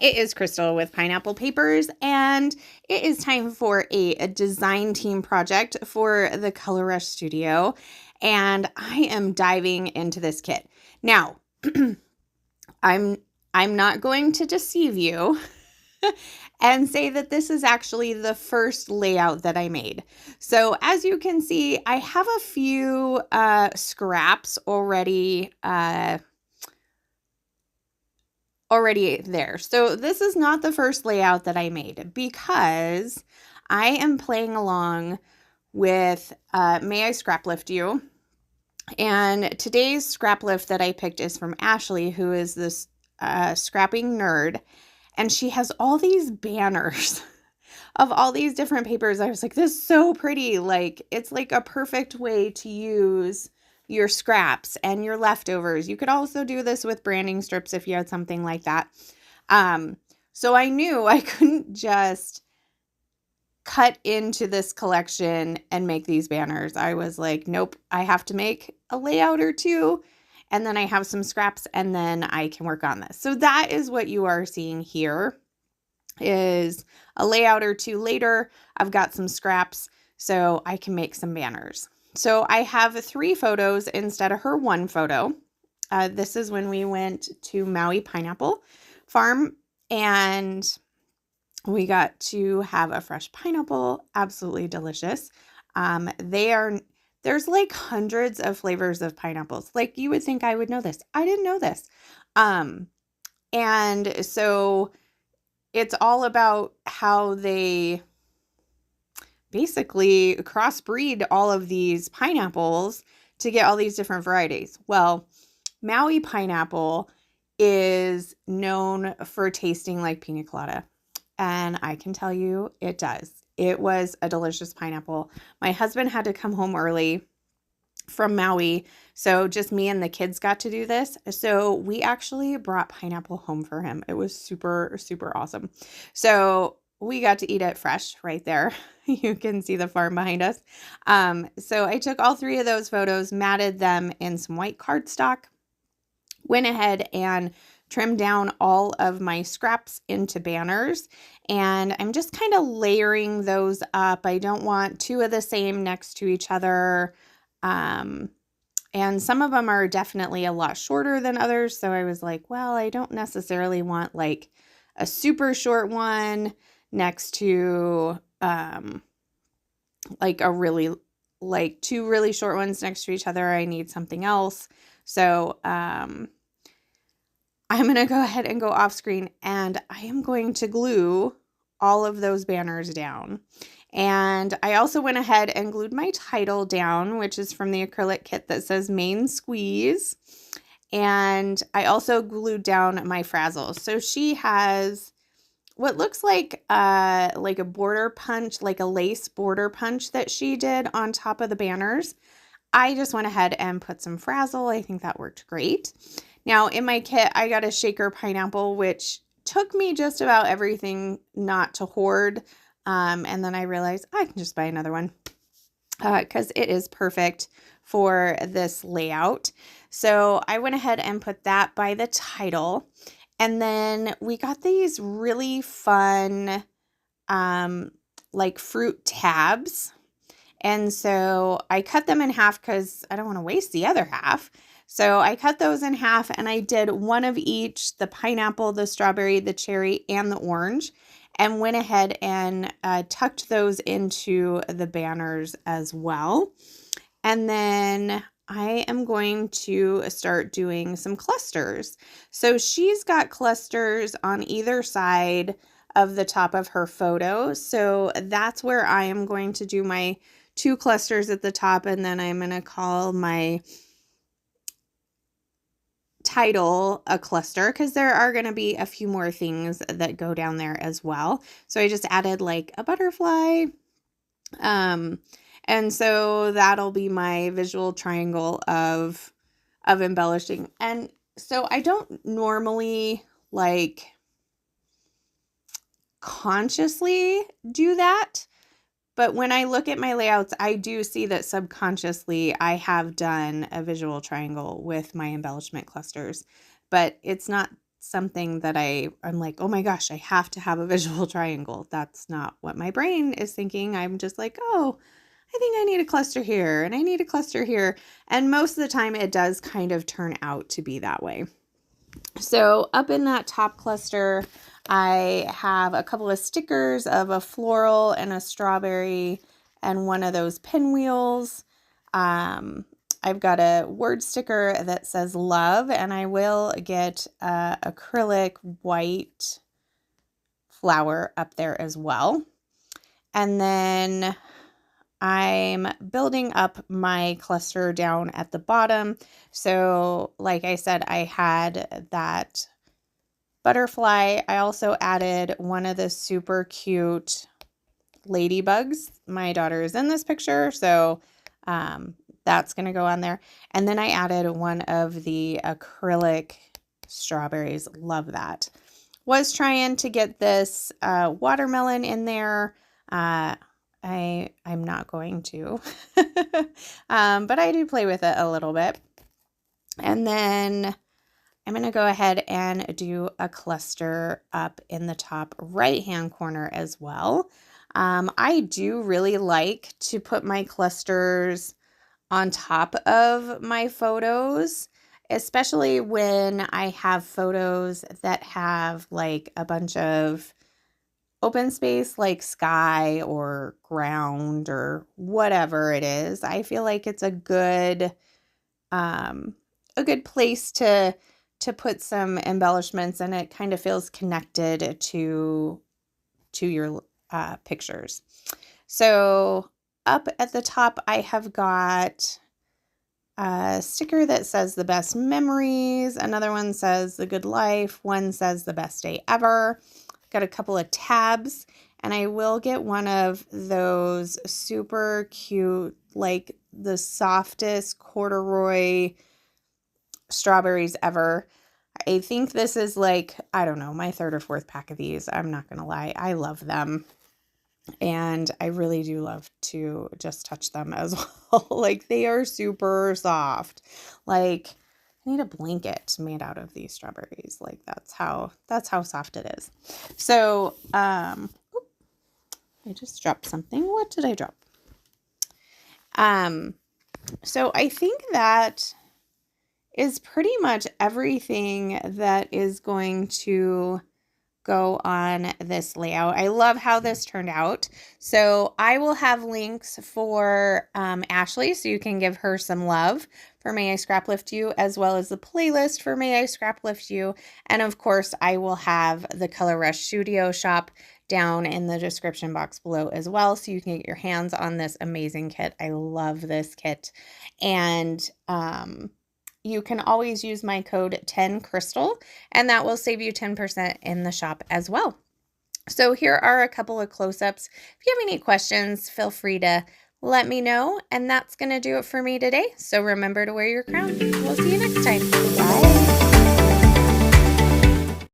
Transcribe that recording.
it is Crystal with Pineapple Papers, and it is time for a design team project for the Color Rush Studio, and I am diving into this kit. Now, I'm not going to deceive you and say that this is actually the first layout that I made. So as you can see, I have a few scraps already there. So this is not the first layout that I made because I am playing along with May I Scrap Lift You? And today's scrap lift that I picked is from Ashley, who is this scrapping nerd. And she has all these banners of all these different papers. I was like, this is so pretty. Like, it's like a perfect way to use your scraps and your leftovers. You could also do this with branding strips if you had something like that. So I knew I couldn't just cut into this collection and make these banners. I was like, nope, I have to make a layout or two, and then I have some scraps, and then I can work on this. So that is what you are seeing here, is a layout or two later. I've got some scraps so I can make some banners. So I have 3 photos instead of her 1 photo. This is when we went to Maui Pineapple Farm, and we got to have a fresh pineapple. Absolutely delicious. There's like hundreds of flavors of pineapples. Like, you would think I would know this. I didn't know this. And so it's all about how they basically crossbreed all of these pineapples to get all these different varieties. Well, Maui pineapple is known for tasting like pina colada. And I can tell you it does. It was a delicious pineapple. My husband had to come home early from Maui, so just me and the kids got to do this. So we actually brought pineapple home for him. It was super, super awesome. So we got to eat it fresh right there. You can see the farm behind us. So I took all 3 of those photos, matted them in some white cardstock, went ahead and trimmed down all of my scraps into banners, and I'm just kind of layering those up. I don't want 2 of the same next to each other. And some of them are definitely a lot shorter than others. So I was like, well, I don't necessarily want like a super short one next to, like a really, like 2 really short ones next to each other. I need something else. So, I'm going to go ahead and go off screen, and I am going to glue all of those banners down. And I also went ahead and glued my title down, which is from the acrylic kit that says Main Squeeze. And I also glued down my frazzles. So she has what looks like a border punch, like a lace border punch that she did on top of the banners. I just went ahead and put some frazzle. I think that worked great. Now in my kit, I got a shaker pineapple, which took me just about everything not to hoard. And then I realized I can just buy another one because it is perfect for this layout. So I went ahead and put that by the title. And then we got these really fun like fruit tabs. And so I cut them in half because I don't want to waste the other half. So I cut those in half, and I did one of each, the pineapple, the strawberry, the cherry, and the orange, and went ahead and tucked those into the banners as well. And then I am going to start doing some clusters. So she's got clusters on either side of the top of her photo. So that's where I am going to do my 2 clusters at the top, and then I'm going to call my title a cluster because there are going to be a few more things that go down there as well. So I just added like a butterfly. And so that'll be my visual triangle of embellishing. And so I don't normally like consciously do that. But when I look at my layouts, I do see that subconsciously I have done a visual triangle with my embellishment clusters, but it's not something that I'm like, oh my gosh, I have to have a visual triangle. That's not what my brain is thinking. I'm just like, oh, I think I need a cluster here and I need a cluster here. And most of the time it does kind of turn out to be that way. So up in that top cluster, I have a couple of stickers of a floral and a strawberry and one of those pinwheels. I've got a word sticker that says love, and I will get acrylic white flower up there as well. And then I'm building up my cluster down at the bottom. So like I said, I had that butterfly. I also added one of the super cute ladybugs. My daughter is in this picture, so that's going to go on there. And then I added one of the acrylic strawberries. Love that. Was trying to get this watermelon in there. I'm not going to, but I do play with it a little bit. And then I'm going to go ahead and do a cluster up in the top right-hand corner as well. I do really like to put my clusters on top of my photos, especially when I have photos that have like a bunch of open space like sky or ground or whatever it is. I feel like it's a good place to put some embellishments, and it kind of feels connected to your pictures. So up at the top, I have got a sticker that says the best memories. Another one says the good life. One says the best day ever. Got a couple of tabs, and I will get one of those super cute, like the softest corduroy strawberries ever. I think this is like, I don't know, my third or fourth pack of these. I'm not going to lie. I love them. And I really do love to just touch them as well. Like, they are super soft. Like, I need a blanket made out of these strawberries. Like, that's how soft it is. So, I just dropped something. What did I drop? So I think that is pretty much everything that is going to go on this layout. I love how this turned out. So I will have links for Ashley, so you can give her some love for May I Scrap Lift You, as well as the playlist for May I Scrap Lift You. And of course, I will have the Color Rush Studio shop down in the description box below as well, so you can get your hands on this amazing kit. I love this kit. And you can always use my code 10Crystal, and that will save you 10% in the shop as well. So here are a couple of close-ups. If you have any questions, feel free to let me know. And that's going to do it for me today. So remember to wear your crown. We'll see you next time. Bye.